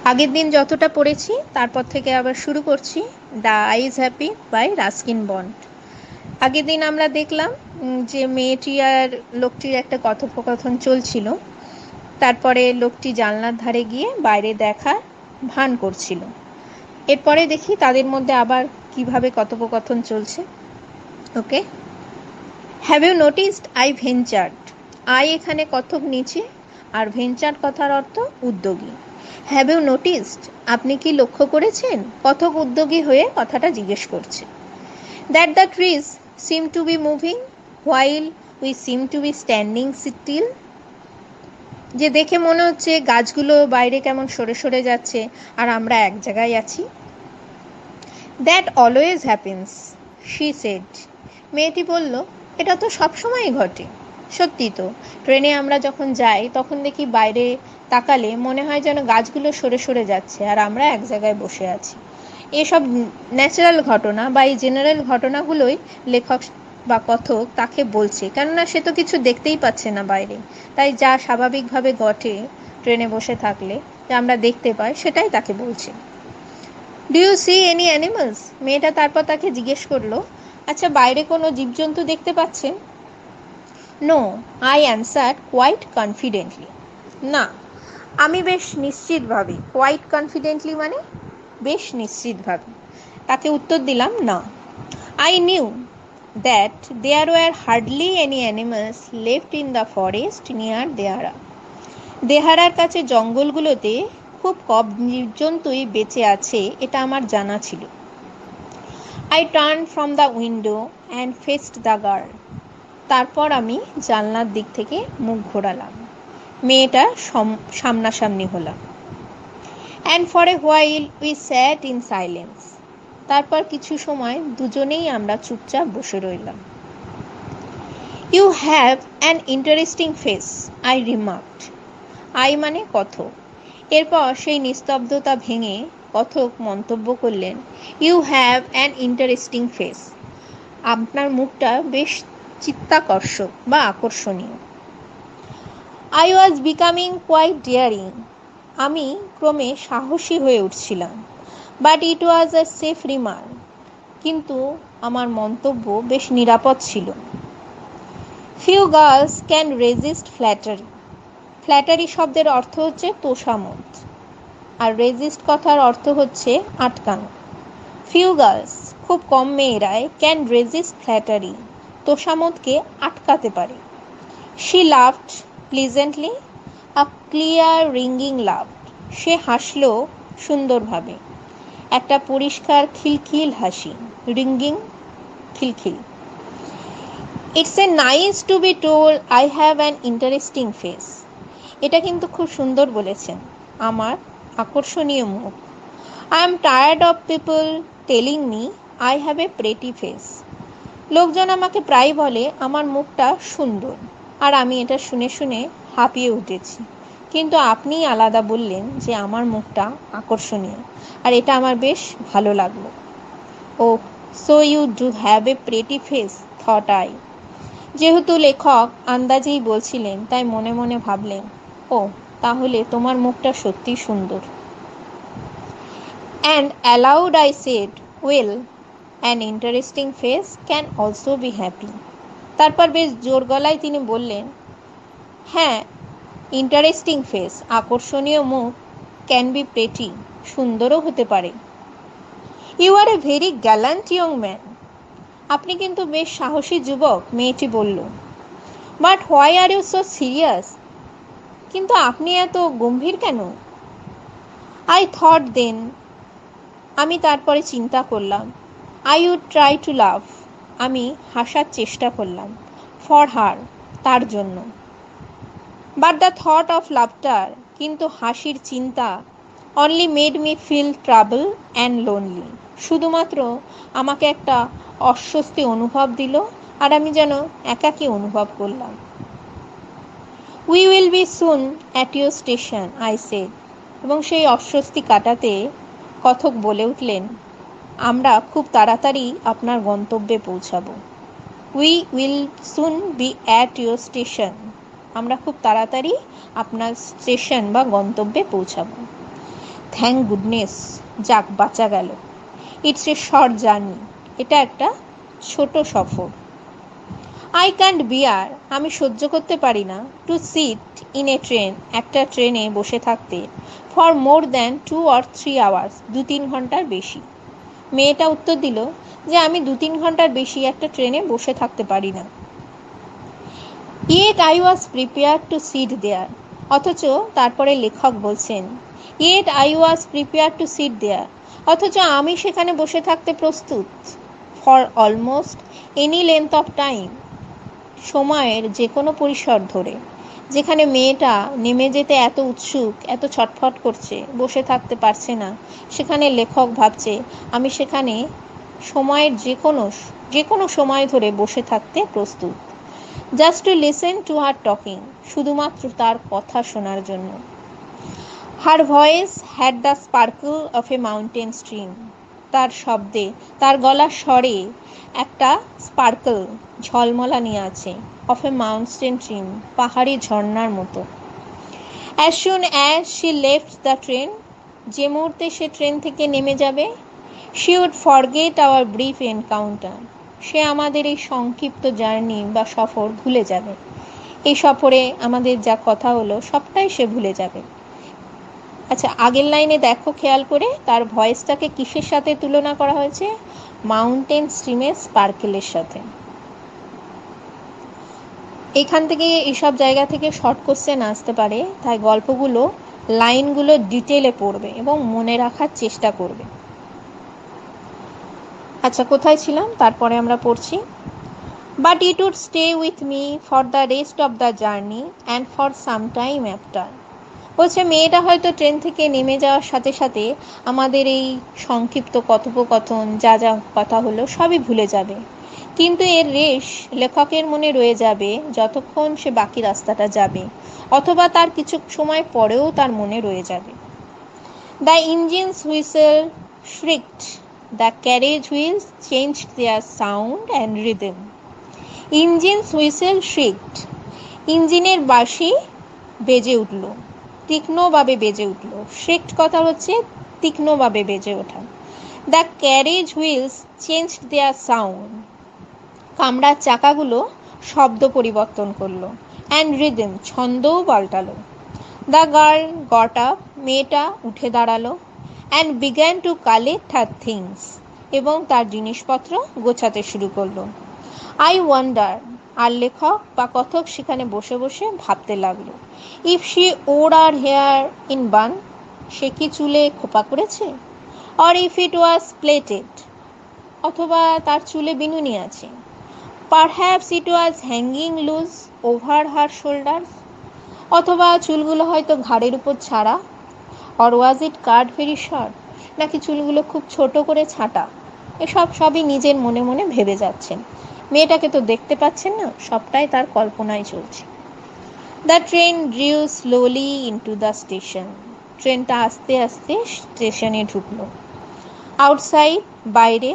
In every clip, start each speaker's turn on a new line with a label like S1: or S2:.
S1: আগের দিন যতটা পড়েছি তারপর থেকে আবার শুরু করছি the I is happy by Ruskin bond. আগের দিন আমরা দেখলাম যে মেয়েটি আর লোকটির একটা কথোপকথন চলছিল। তারপরে লোকটি জানলার ধারে গিয়ে বাইরে দেখার ভান করছিল। এরপরে দেখি তাদের মধ্যে আবার কিভাবে কথোপকথন চলছে। Okay, have you noticed I ventured. আই এখানে কথক নিচে, আর ভেঞ্চার কথার অর্থ উদ্যোগী। হ্যাভ ইউ নোটিসড, আপনি কি লক্ষ্য করেছেন? কথক উদ্যোগী হয়ে কথাটা জিজ্ঞেস করছে। That the trees seem to be moving while we seem to be standing still. যে দেখে মনে হচ্ছে গাছগুলো বাইরে কেমন সরে সরে যাচ্ছে আর আমরা এক জায়গায় আছি। That always happens, she said. মেয়েটি বলল, এটা তো সবসময়ই ঘটে। সত্যি তো, ট্রেনে আমরা যখন যাই তখন দেখি বাইরে তাকালে মনে হয় যেন গাছগুলো সরে সরে যাচ্ছে আর আমরা এক জায়গায় বসে আছি। এসব ন্যাচারাল ঘটনা বা এই জেনারেল ঘটনাগুলোই লেখক বা কথক তাকে বলছে, কেননা সে তো কিছু দেখতেই পাচ্ছে না বাইরে। তাই যা স্বাভাবিকভাবে ঘটে ট্রেনে বসে থাকলে যা আমরা দেখতে পাই সেটাই তাকে বলছে। Do you see any animals? মেয়েটা তারপর তাকে জিজ্ঞেস করলো, আচ্ছা বাইরে কোনো জীবজন্তু দেখতে পাচ্ছেন? No, I answer quite confidently. না, আমি বেশ নিশ্চিতভাবে। কোয়াইট কনফিডেন্টলি মানে বেশ নিশ্চিতভাবে। তাকে উত্তর দিলাম, না। I knew that there were hardly any animals left in the forest near Dehra. দেহারার কাছে জঙ্গলগুলোতে খুব কম জীবজন্তুই বেঁচে আছে, এটা আমার জানা ছিল। I turn from the window and faced the girl. তারপর আমি জানলার দিক থেকে মুখ ঘোরালাম, মেয়েটা সামনাসামনি হলাম। And for a while we sat in silence. তারপর কিছু সময় দুজনেই আমরা চুপচাপ বসে রইলাম। You have an interesting face, I remarked. I মানে কথক। এরপর সেই নিস্তব্ধতা ভেঙে কথক মন্তব্য করলেন, you have an interesting face. আপনার মুখটা বেশ চিত্তাকর্ষক বা আকর্ষণীয়। I was becoming quite daring. আমি ক্রমে সাহসী হয়ে উঠছিলাম। But it was a safe remark. কিন্তু আমার মন্তব্য বেশ নিরাপদ ছিল। Few girls can resist flattery. Flattery শব্দের অর্থ হচ্ছে তোষামোদ, আর রেজিস্ট কথার অর্থ হচ্ছে আটকানো। ফিউ গার্লস খুব কম মেয়েরাই ক্যান রেজিস্ট ফ্ল্যাটারি তোষামোদকে আটকাতে পারে। She laughed pleasantly, a clear ringing laugh. সে হাসল সুন্দরভাবে, একটা পরিষ্কার খিলখিল হাসি। রিঙ্গিং, খিলখিল। It's a nice to be told I have an interesting face. এটা কিন্তু খুব সুন্দর বলেছেন, আমার আকর্ষণীয় মুখ। I am tired of people telling me I have a pretty face. লোকজন আমাকে প্রায় বলে আমার মুখটা সুন্দর, আর আমি এটা শুনে শুনে হাঁপিয়ে উঠেছি। কিন্তু আপনিই আলাদা বললেন যে আমার মুখটা আকর্ষণীয়, আর এটা আমার বেশ ভালো লাগলো। Oh, so you do have a pretty face, thought I. যেহেতু লেখক আন্দাজেই বলছিলেন, তাই মনে মনে ভাবলেন, ও তাহলে তোমার মুখটা সত্যি সুন্দর। And allowed I said, well, an interesting face can also be happy. তারপর বেশ জোর গলায় তিনি বললেন, হ্যাঁ, ইন্টারেস্টিং ফেস, আকর্ষণীয় মুখ, ক্যান বি প্রেটি, সুন্দরও হতে পারে। You are a very gallant young man. আপনি কিন্তু বেশ সাহসী যুবক, মেয়েটি বলল। But why are you so serious? কিন্তু আপনি এত গম্ভীর কেন? আই থট দেন, আমি তারপরে চিন্তা করলাম, I would try to laugh, আমি হাসার চেষ্টা করলাম, ফর হার, তার জন্য। But the thought of laughter, কিন্তু হাসির চিন্তা, only made me feel trouble and lonely, শুধুমাত্র আমাকে একটা অস্বস্তি অনুভব দিল, আর আমি যেন একাকী অনুভব করলাম। We will be soon at your station, I said. এবং সেই অস্বস্তি কাটাতে কথক বলে উঠলেন, আমরা খুব তাড়াতাড়ি আপনার গন্তব্যে পৌঁছাবো। We will soon B at your station, আমরা খুব তাড়াতাড়ি আপনার স্টেশন বা গন্তব্যে পৌঁছাবো। থ্যাংক গুডনেস, যাক বাঁচা গেল। ইটস এ শর্ট জার্নি, এটা একটা ছোট সফর। আই ক্যান্ট বিয়ার, আমি সহ্য করতে পারি না, to sit in a train, একটা ট্রেনে বসে থাকতে, for more than 2 or 3 hours, 2-3 ঘন্টার বেশি। মেয়েটা উত্তর দিল যে আমি 2-3 ঘন্টার বেশি একটা ট্রেনে বসে থাকতে পারি না। Yet I was prepare to sit there, অথচ তারপরে লেখক বলছেন yet I was prepare to sit there, অথচ আমি সেখানে বসে থাকতে প্রস্তুত, for almost any length of time, সময়ের যে কোনো পরিসর ধরে। যেখানে মেয়েটা নেমে যেতে এত উৎসুক, এত ছটফট করছে, বসে থাকতে পারছে না, সেখানে লেখক ভাবছে আমি সেখানে সময়ের যে কোনো সময় ধরে বসে থাকতে প্রস্তুত। Just to listen to her talking, শুধুমাত্র তার কথা শোনার জন্য। Her voice had the sparkle of a mountain stream, তার শব্দে, তার গলার স্বরে একটা স্পার্কল, ঝলমলানি আছে, অফ এ মাউন্টেন স্ট্রিম, পাহাড়ি ঝর্ণার মতো। As soon as she left the train, যে মুহূর্তে সে ট্রেন থেকে নেমে যাবে, she would forget our brief encounter, সে আমাদের এই সংক্ষিপ্ত জার্নি বা সফর ভুলে যাবে। এই সফরে আমাদের যা কথা হলো সবটাই সে ভুলে যাবে। আচ্ছা, আগের লাইনে দেখো খেয়াল করে, তার ভয়েসটাকে কিসের সাথে তুলনা করা হয়েছে? মাউন্টেন স্ট্রিমের স্পার্কেলের সাথে। এখান থেকে এইসব জায়গা থেকে শর্ট কোশ্চেন আসতে পারে, তাই গল্পগুলো লাইনগুলো ডিটেলে পড়বে এবং মনে রাখার চেষ্টা করবে। আচ্ছা, কোথায় ছিলাম? তারপরে আমরা পড়ছি, but it would stay with me for the rest of the journey and for some time after. বলছে মেয়েটা হয়তো ট্রেন থেকে নেমে যাওয়ার সাথে সাথে আমাদের এই সংক্ষিপ্ত কথোপকথন, যা যা কথা হলো সবই ভুলে যাবে, কিন্তু এর রেশ লেখকের মনে রয়ে যাবে যতক্ষণ সে বাকি রাস্তাটা যাবে, অথবা তার কিছু সময় পরেও তার মনে রয়ে যাবে। The engines whistle shrieked, the carriage wheels changed their sound and rhythm. Engines whistle shrieked, ইঞ্জিনের বাঁশি বেজে উঠল, তীক্ষ্ণভাবে বেজে উঠল। shrieked কথা হচ্ছে তীক্ষ্ণভাবে বেজে ওঠা। The carriage wheels changed their sound, কামরার চাকাগুলো শব্দ পরিবর্তন করলো, অ্যান্ড রিদম, ছন্দও পাল্টালো। দ্য গার্ল গট আপ, মেয়েটা উঠে দাঁড়ালো, and began to collect her things, এবং তার জিনিসপত্র গোছাতে শুরু করলো। আই ওয়ান্ডার, আর লেখক বা কথক সেখানে বসে বসে ভাবতে লাগলো, if she wore her hair in bun, সে কি চুলে খোপা করেছে, or if it was plaited, অথবা তার চুলে বিনুনি আছে, perhaps it was hanging loose over her shoulders, অথবা চুলগুলো হয়তো ঘাড়ের উপর ছাড়া, or was it cut very short, নাকি চুলগুলো খুব ছোট করে ছাঁটা। এসব সবই নিজের মনে মনে ভেবে যাচ্ছেন, মেয়েটাকে তো দেখতে পাচ্ছেন না, সবটাই তার কল্পনায় চলছে। The train drew slowly into the station, ট্রেনটা আস্তে আস্তে স্টেশনে ঢুকলো। আউটসাইড, বাইরে,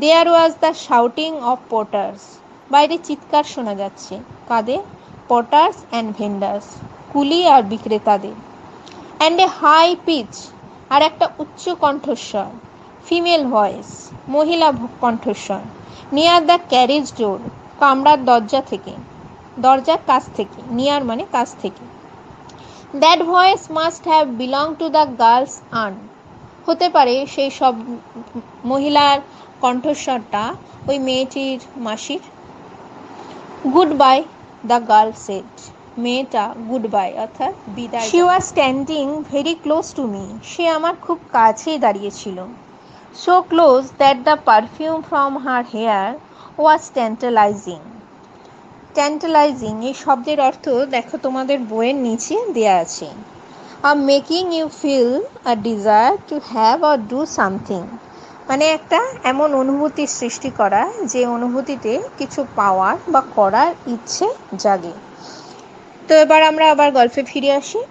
S1: there was the shouting of porters, বাইরে চিৎকার শোনা যাচ্ছে, কাদের? পটার্স অ্যান্ড ভেন্ডার্স, কুলি আর বিক্রেতাদের। অ্যান্ড এ হাই পিচ, আর একটা উচ্চ কণ্ঠস্বর, ফিমেল ভয়েস, মহিলা কণ্ঠস্বর, নিয়ার দ্য ক্যারেজ ডোর, কামরার দরজা থেকে, দরজার কাছ থেকে, নিয়ার মানে কাছ থেকে। That voice must have belong to the girl's aunt, হতে পারে সেই সব মহিলার কণ্ঠস্বরটা ওই মেয়েটির মাসির। Goodbye, the girl said, মেয়েটা গুড বাই অর্থাৎ বিদায়। She was standing very close to me, সে আমার খুব কাছেই দাঁড়িয়েছিল। So close that the perfume from her hair was tantalising. Tantalising এই শব্দের অর্থ দেখো তোমাদের বইয়ের নিচে দেয়া আছে। Making you feel a desire to have or do something, মানে একটা এমন অনুভূতির সৃষ্টি করা যে অনুভূতিতে কিছু পাওয়ার বা করার ইচ্ছে জাগে। তো এবার আমরা আবার গল্পে ফিরে আসি।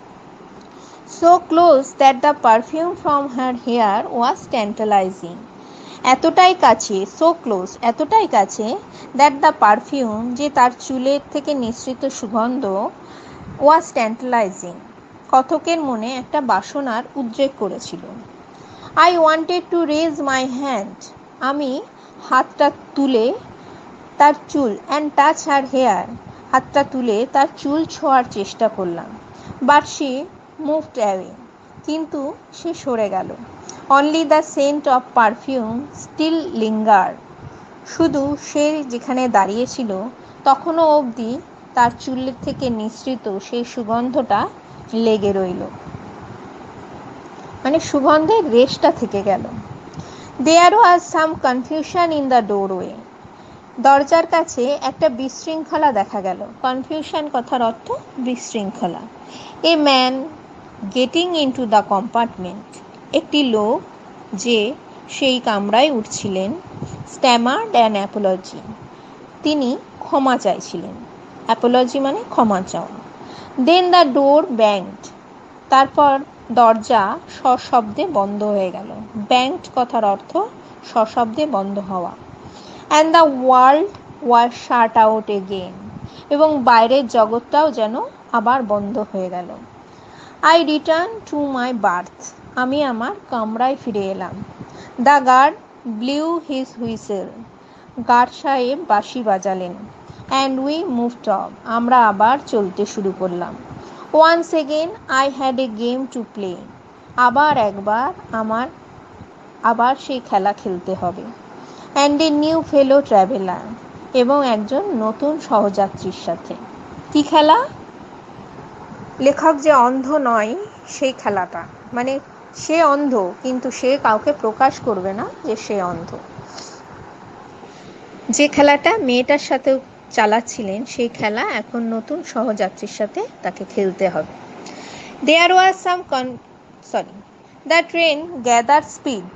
S1: So close that the perfume from her hair was tantalising, এতটাই কাছে, সো ক্লোজ এতটাই কাছে, দ্যাট দ্য পারফিউম যে তার চুলের থেকে নিঃসৃত সুগন্ধ, ওয়াজ ট্যান্টালাইজিং কথকের মনে একটা বাসনার উদ্রেক করেছিল। I wanted to raise my hand, আমি হাতটা তুলে তার চুল অ্যান্ড টাচ হার হেয়ার, হাতটা তুলে তার চুল ছোঁয়ার চেষ্টা করলাম। বাট শি মুভড অ্যাওয়ে, কিন্তু সে সরে গেল। Only the scent of perfume still linger, শুধু সে যেখানে দাঁড়িয়েছিল তখনও অবধি তার চুলের থেকে নিঃসৃত সেই সুগন্ধটা লেগে রইল, মানে সুগন্ধের রেশটা থেকে গেল। দেয়ার ওয়াজ সাম কনফিউশন ইন দ্য ডোরওয়ে, দরজার কাছে একটা বিশৃঙ্খলা দেখা গেল। কনফিউশন কথার অর্থ বিশৃঙ্খলা। A man getting into the compartment, একটি লোক যে সেই কামরায় উঠছিলেন, স্ট্যামার্ড অ্যান অ্যাপোলজি, তিনি ক্ষমা চাইছিলেন। অ্যাপোলজি মানে ক্ষমা চাওয়া। দেন দ্য ডোর ব্যাংড, তারপর দরজা সশব্দে বন্ধ হয়ে গেল। ব্যাংড কথার অর্থ সশব্দে বন্ধ হওয়া। And the world was shut out again, এবং বাইরের জগৎটাও যেন আবার বন্ধ হয়ে গেল। I return to my berth, আমি আমার কামরায় ফিরে এলাম। The guard blew his whistle, guard সাহেব বাঁশি বাজালেন। অ্যান্ড উই মুভড অফ, আমরা আবার চলতে শুরু করলাম। Once again I had a game to play, আবার সেই খেলা খেলতে হবে। And a new fellow traveller, এবং একজন নতুন সহযাত্রীর সাথে। কি খেলা? লেখক যে অন্ধ নয় সেই খেলাটা, মানে সে অন্ধ কিন্তু সে কাউকে প্রকাশ করবে না যে সে অন্ধ। যে খেলাটা মেয়েটার সাথে চালাচ্ছিলেন সেই খেলা এখন নতুন সহযাত্রীর সাথে তাকে খেলতে হবে। There was the train gathered speed,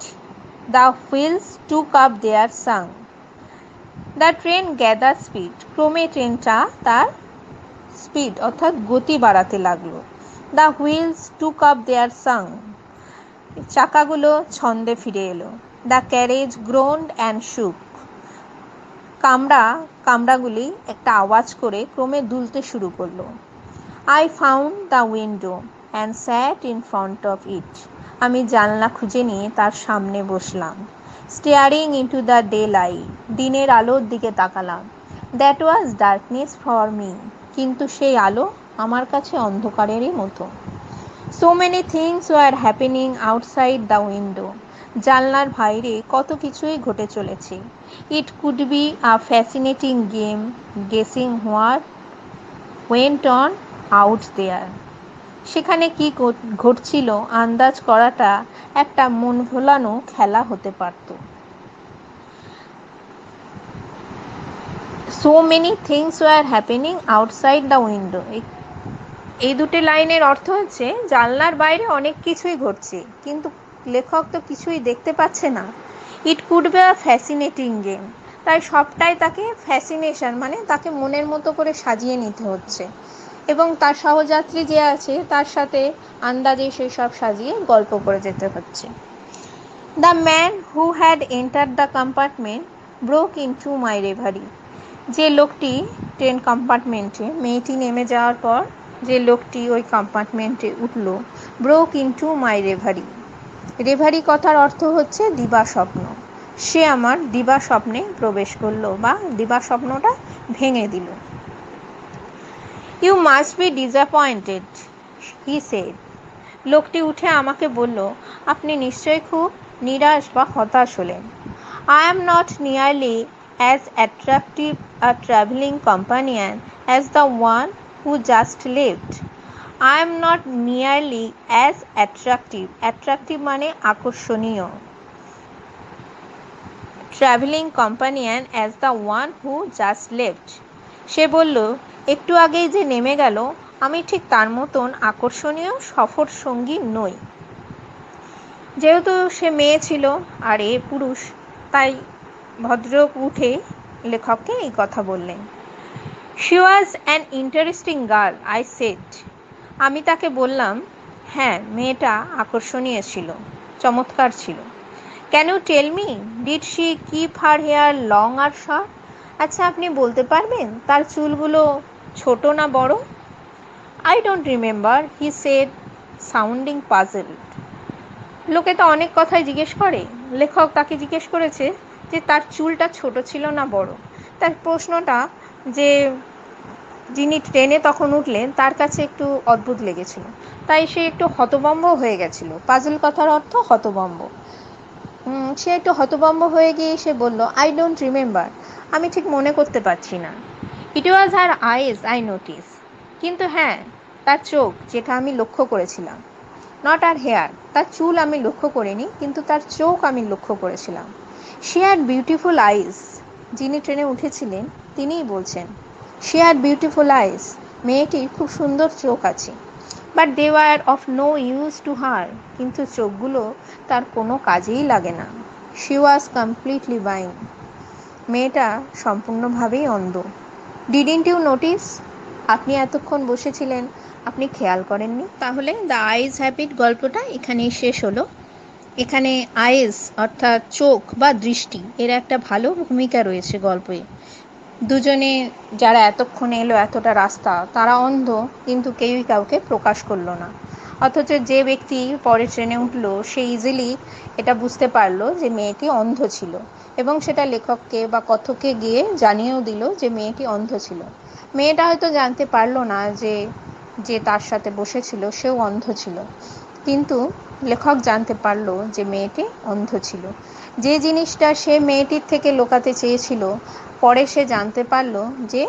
S1: the wheels took up their song. The train gathered speed, ক্রমে ট্রেনটা তার স্পিড অর্থাৎ গতি বাড়াতে লাগলো। The wheels took up their song, চাকাগুলো ছন্দে ফিরে এলো। The carriage groaned and shook, কামরাগুলি একটা আওয়াজ করে ক্রমে দুলতে শুরু করলো। I found the window and sat in front of it, আমি জানলা খুঁজে নিয়ে তার সামনে বসলাম। Staring into the daylight, দিনের আলোর দিকে তাকালাম। That was darkness for me, কিন্তু সেই আলো আমার কাছে অন্ধকারেরই মতো। So many things were happening outside the window, জানলার বাইরে কত কিছুই ঘটে চলেছে। It could be a fascinating game guessing what went on out there, সেখানে কি ঘটছিল আন্দাজ করাটা একটা মন ভোলানো খেলা হতে পারত। So many things were happening outside the window, এই দুটি লাইনের অর্থ হচ্ছে জানলার বাইরে অনেক কিছুই ঘটছে কিন্তু লেখক তো কিছুই দেখতে পাচ্ছে না। It could be a fascinating game, তাই সবটাই তাকে ফ্যাসিনেশন মানে তাকে মনের মতো করে সাজিয়ে নিতে হচ্ছে, এবং তার সহযাত্রী যে আছে তার সাথে আন্দাজে সেই সব সাজিয়ে গল্প করে যেতে হচ্ছে। The man who had entered the compartment broke into my reverie, যে লোকটি ট্রেন কম্পার্টমেন্টে, মেয়েটি নেমে যাওয়ার পর যে লোকটি ওই কম্পার্টমেন্টে উঠল, ব্রোক ইনটু মাই রেভারি, রেভারি কথার অর্থ হচ্ছে দিবা স্বপ্ন, সে আমার দিবা স্বপ্নে প্রবেশ করলো বা দিবা স্বপ্নটা ভেঙে দিল। You must be disappointed, he said. লোকটি উঠে আমাকে বলল, আপনি নিশ্চয়ই খুব নিরাশ বা হতাশ হলেন। I am not nearly as attractive a traveling companion as the one who just left. I am not nearly as attractive, attractive মানে আকর্ষণীয়, traveling companion as the one who just left. সে বলল, একটু আগেই যে নেমে গেল আমি ঠিক তার মতন আকর্ষণীয় সফর সঙ্গী নই। যেহেতু সে মেয়ে ছিল আর এ পুরুষ, তাই ভদ্রলোক উঠে লেখককে এই কথা বললেন। She was an interesting girl, I said. আমি তাকে বললাম, হ্যাঁ মেয়েটা আকর্ষণীয় ছিল, চমৎকার ছিল। Can you tell me, did she keep her hair long or short? আচ্ছা আপনি বলতে পারবেন তার চুলগুলো ছোট না বড়? I don't remember, he said sounding puzzled. লোকে তো অনেক কথাই জিজ্ঞেস করে, লেখক তাকে জিজ্ঞেস করেছে যে তার চুলটা ছোট ছিল না বড়। তার প্রশ্নটা যে যিনি ট্রেনে তখন উঠলেন তার কাছে একটু অদ্ভুত লেগেছিল, তাই সে একটু হতভম্ব হয়ে গেছিল। পাজল কথার অর্থ হতভম্ব। সে একটু হতভম্ব হয়ে গিয়ে সে বলল, আই ডোন্ট রিমেম্বার, আমি ঠিক মনে করতে পারছি না। ইট ওয়াজ হার আইজ আই নোটিস, কিন্তু হ্যাঁ, তার চোখ, যেটা আমি লক্ষ্য করেছিলাম। নট আর হেয়ার, তার চুল আমি লক্ষ্য করিনি, কিন্তু তার চোখ আমি লক্ষ্য করেছিলাম। She had beautiful eyes. যিনি ট্রেনে উঠেছিলেন তিনিই বলছেন, শি হ্যাড বিউটিফুল আইজ, মেয়েটির খুব সুন্দর চোখ আছে। But they were of no use to her, কিন্তু চোখগুলো তার কোনো কাজেই লাগে না। শি ওয়াজ কমপ্লিটলি বাইং, মেয়েটা সম্পূর্ণভাবেই অন্ধ। ডিডন্ট ইউ নোটিস, আপনি এতক্ষণ বসেছিলেন, আপনি খেয়াল করেননি? তাহলে দ্য আইজ হ্যাবিট গল্পটা এখানেই শেষ হলো। এখানে আইজ অর্থাৎ চোখ বা দৃষ্টি, এর একটা ভালো ভূমিকা রয়েছে গল্পে। দুজনে যারা এতক্ষণ এলো এতটা রাস্তা, তারা অন্ধ, কিন্তু কেউই কাউকে প্রকাশ করলো না। অথচ যে ব্যক্তি পরে ট্রেনে উঠলো সে ইজিলি এটা বুঝতে পারলো যে মেয়েটি অন্ধ ছিল, এবং সেটা লেখককে বা কথককে গিয়ে জানিয়েও দিল যে মেয়েটি অন্ধ ছিল। মেয়েটা হয়তো জানতে পারলো না যে যে তার সাথে বসেছিল সেও অন্ধ ছিল, কিন্তু লেখক জানতে পারলো যে মেয়েটি অন্ধ ছিল। যে জিনিসটা সে মেয়েটির থেকে লুকাতে চেয়েছিল, পরে সে জানতে পারলো যে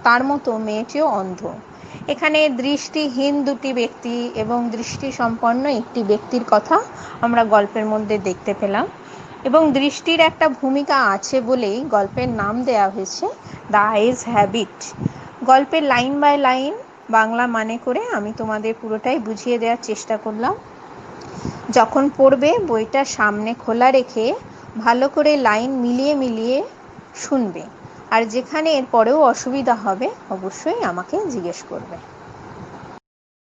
S1: তার মতো মেয়েটিও অন্ধ। এখানে দৃষ্টিহীন দুটি ব্যক্তি এবং দৃষ্টিসম্পন্ন একটি ব্যক্তির কথা আমরা গল্পের মধ্যে দেখতে পেলাম, এবং দৃষ্টির একটা ভূমিকা আছে বলেই গল্পের নাম দেয়া হয়েছে দ্য আইজ হ্যাবিট। গল্পের লাইন বাই লাইন বাংলা মানে করে আমি তোমাদের পুরোটাই বুঝিয়ে দেওয়ার চেষ্টা করলাম। যখন পড়বে বইটা সামনে খোলা রেখে ভালো করে লাইন মিলিয়ে মিলিয়ে শুনবে, আর যেখানে এর পরেও অসুবিধা হবে অবশ্যই আমাকে জিজ্ঞেস করবে।